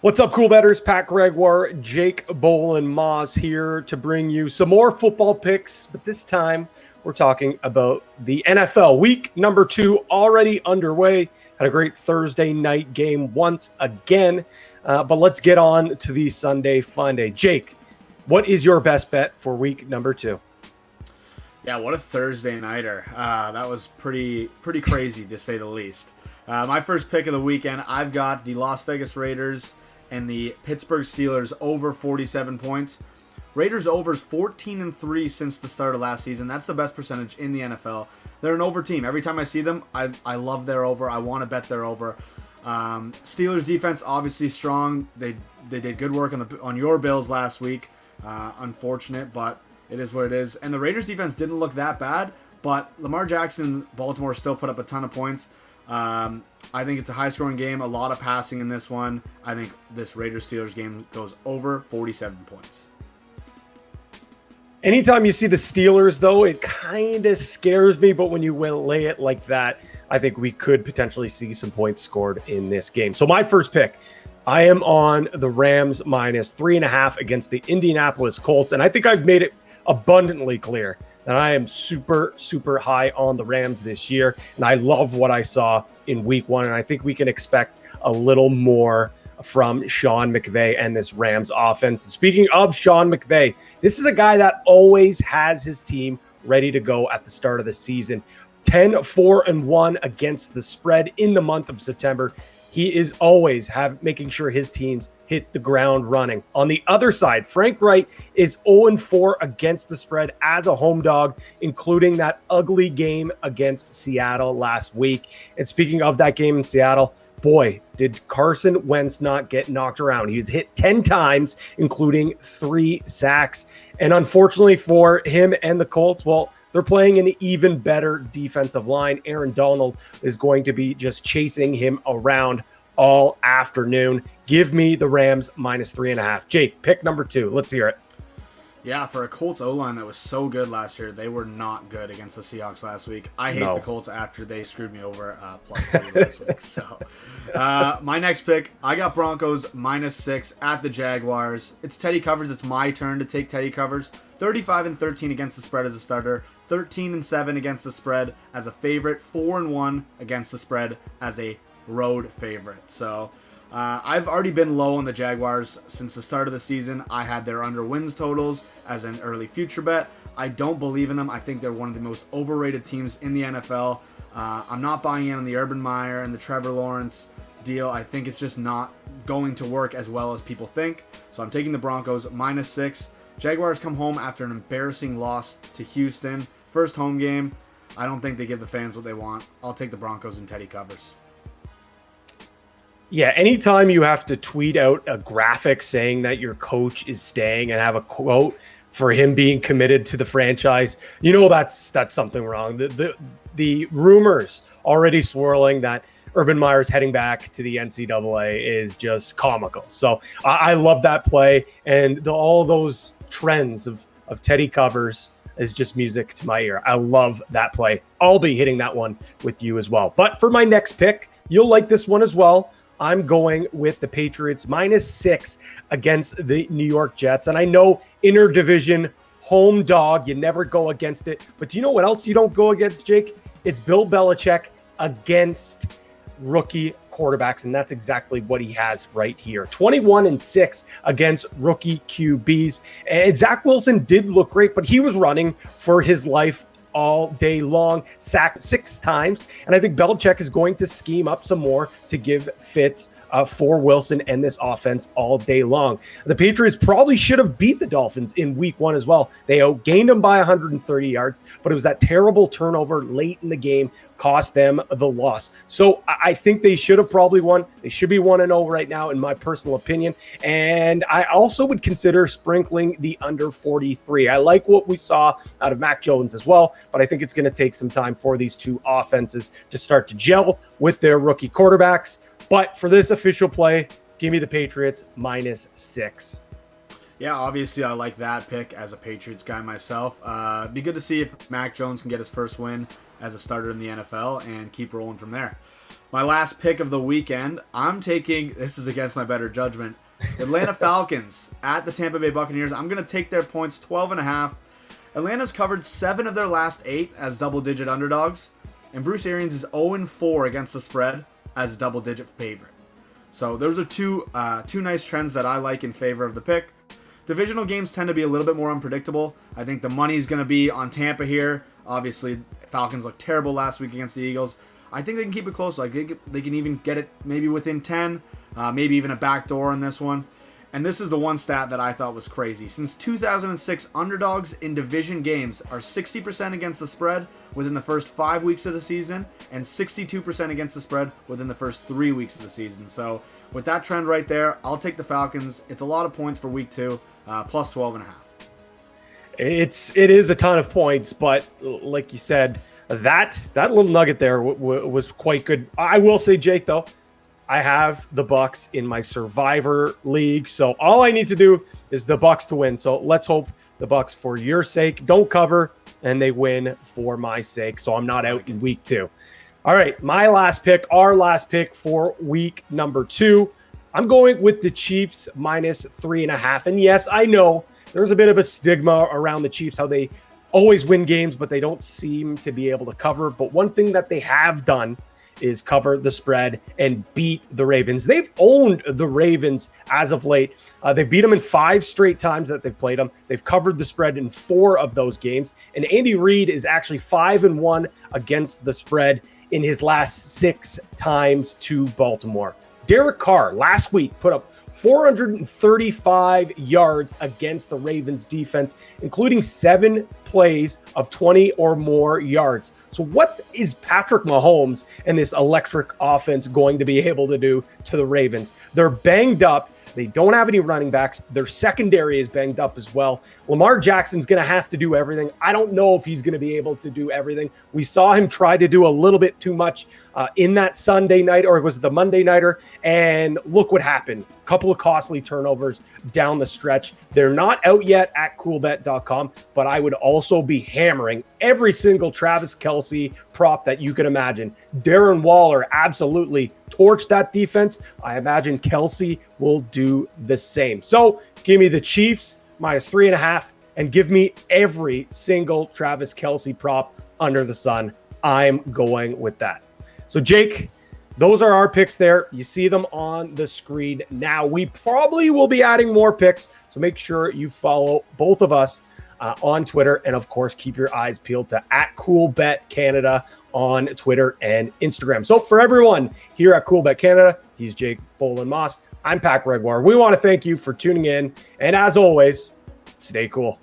What's up, cool betters? Pat Gregoire, Jake Bolin, Moz here to bring you some more football picks, but this time we're talking about the NFL. Week number 2 already underway. Had a great Thursday night game once again, but let's get on to the Sunday fun day. Jake, what is your best bet for week number 2? Yeah, what a Thursday nighter. That was pretty crazy to say the least. My first pick of the weekend, I've got the Las Vegas Raiders and the Pittsburgh Steelers over 47 points. Raiders overs 14-3 since the start of last season. That's the best percentage in the NFL. They're an over team. Every time I see them, I love their over. I want to bet their over. Steelers defense obviously strong. They did good work on your Bills last week. Unfortunate, but it is what it is. And the Raiders defense didn't look that bad, but Lamar Jackson, Baltimore still put up a ton of points. I think it's a high-scoring game, a lot of passing in this one. I think this Raiders-Steelers game goes over 47 points. Anytime you see the Steelers, though, it kind of scares me, but when you lay it like that, I think we could potentially see some points scored in this game. So my first pick, I am on the Rams minus 3.5 against the Indianapolis Colts, and I think I've made it abundantly clear that I am super high on the Rams this year, and I love what I saw in week 1, and I think we can expect a little more from Sean McVay and this Rams offense. And speaking of Sean McVay, this is a guy that always has his team ready to go at the start of the season. 10-4-1 against the spread in the month of September. He is always making sure his teams hit the ground running. On the other side, Frank Wright is 0-4 against the spread as a home dog, including that ugly game against Seattle last week. And speaking of that game in Seattle, boy, did Carson Wentz not get knocked around. He was hit 10 times, including 3 sacks. And unfortunately for him and the Colts, well, they're playing an even better defensive line. Aaron Donald is going to be just chasing him around all afternoon. Give me the Rams minus 3.5. Jake, pick number 2. Let's hear it. Yeah, for a Colts O-line that was so good last year, they were not good against the Seahawks last week. I hate the Colts after they screwed me over +3 last week. So, my next pick, I got Broncos minus 6 at the Jaguars. It's Teddy Covers. It's my turn to take Teddy Covers. 35-13 against the spread as a starter. 13-7 against the spread as a favorite. 4-1 against the spread as a road favorite. So I've already been low on the Jaguars since the start of the season. I had their under wins totals as an early future bet. I don't believe in them. I think they're one of the most overrated teams in the NFL. I'm not buying in on the Urban Meyer and the Trevor Lawrence deal. I think it's just not going to work as well as people think. So I'm taking the Broncos minus 6. Jaguars come home after an embarrassing loss to Houston. First home game. I don't think they give the fans what they want. I'll take the Broncos and Teddy Covers. Yeah, anytime you have to tweet out a graphic saying that your coach is staying and have a quote for him being committed to the franchise, you know that's something wrong. The rumors already swirling that Urban Meyer's heading back to the NCAA is just comical. So I love that play, and all those trends of Teddy Covers is just music to my ear. I love that play. I'll be hitting that one with you as well. But for my next pick, you'll like this one as well. I'm going with the Patriots minus 6 against the New York Jets. And I know interdivision home dog, you never go against it. But do you know what else you don't go against, Jake? It's Bill Belichick against rookie quarterbacks, and that's exactly what he has right here. 21-6 against rookie QBs. And Zach Wilson did look great, but he was running for his life all day long, sacked 6 times. And I think Belichick is going to scheme up some more to give fits for Wilson and this offense all day long. The Patriots probably should have beat the Dolphins in week 1 as well. They outgained them by 130 yards, but it was that terrible turnover late in the game cost them the loss. So I think they should have probably won. They should be 1-0 right now, in my personal opinion. And I also would consider sprinkling the under 43. I like what we saw out of Mac Jones as well, but I think it's going to take some time for these two offenses to start to gel with their rookie quarterbacks. But for this official play, give me the Patriots minus 6. Yeah, obviously I like that pick as a Patriots guy myself. Be good to see if Mac Jones can get his first win as a starter in the NFL and keep rolling from there. My last pick of the weekend, I'm taking, this is against my better judgment, Atlanta Falcons at the Tampa Bay Buccaneers. I'm going to take their points, 12.5. Atlanta's covered 7 of their last 8 as double-digit underdogs, and Bruce Arians is 0-4 against the spread as a double-digit favorite. So those are two nice trends that I like in favor of the pick. Divisional games tend to be a little bit more unpredictable. I think the money's going to be on Tampa here. Obviously, Falcons looked terrible last week against the Eagles. I think they can keep it close. Like they can even get it maybe within 10, maybe even a backdoor on this one. And this is the one stat that I thought was crazy. Since 2006, underdogs in division games are 60% against the spread within the first 5 weeks of the season and 62% against the spread within the first 3 weeks of the season. So with that trend right there, I'll take the Falcons. It's a lot of points for week 2, plus 12.5. It is a ton of points, but like you said, that little nugget there was quite good. I will say, Jake, though, I have the Bucks in my Survivor League, so all I need to do is the Bucks to win. So let's hope the Bucks, for your sake, don't cover and they win for my sake, so I'm not out in week 2. All right, our last pick for week number 2. I'm going with the Chiefs minus 3.5. And yes, I know there's a bit of a stigma around the Chiefs, how they always win games, but they don't seem to be able to cover. But one thing that they have done is cover the spread and beat the Ravens. They've owned the Ravens as of late. They've beat them in 5 straight times that they've played them. They've covered the spread in 4 of those games. And Andy Reid is actually 5-1 against the spread in his last 6 times to Baltimore. Derek Carr last week put up 435 yards against the Ravens defense, including 7 plays of 20 or more yards. So what is Patrick Mahomes and this electric offense going to be able to do to the Ravens? They're banged up. They don't have any running backs. Their secondary is banged up as well. Lamar Jackson's going to have to do everything. I don't know if he's going to be able to do everything. We saw him try to do a little bit too much in that Sunday night, or was it the Monday nighter? And look what happened. A couple of costly turnovers down the stretch. They're not out yet at coolbet.com, but I would also be hammering every single Travis Kelce prop that you can imagine. Darren Waller absolutely torched that defense. I imagine Kelce will do the same. So give me the Chiefs minus 3.5 and give me every single Travis Kelce prop under the sun. I'm going with that. So Jake, those are our picks there. You see them on the screen now. We probably will be adding more picks, so make sure you follow both of us on Twitter. And of course, keep your eyes peeled to @CoolBetCanada on Twitter and Instagram. So for everyone here at Coolbet Canada, he's Jake Bolin Moss. I'm Pat Gregoire. We want to thank you for tuning in. And as always, stay cool.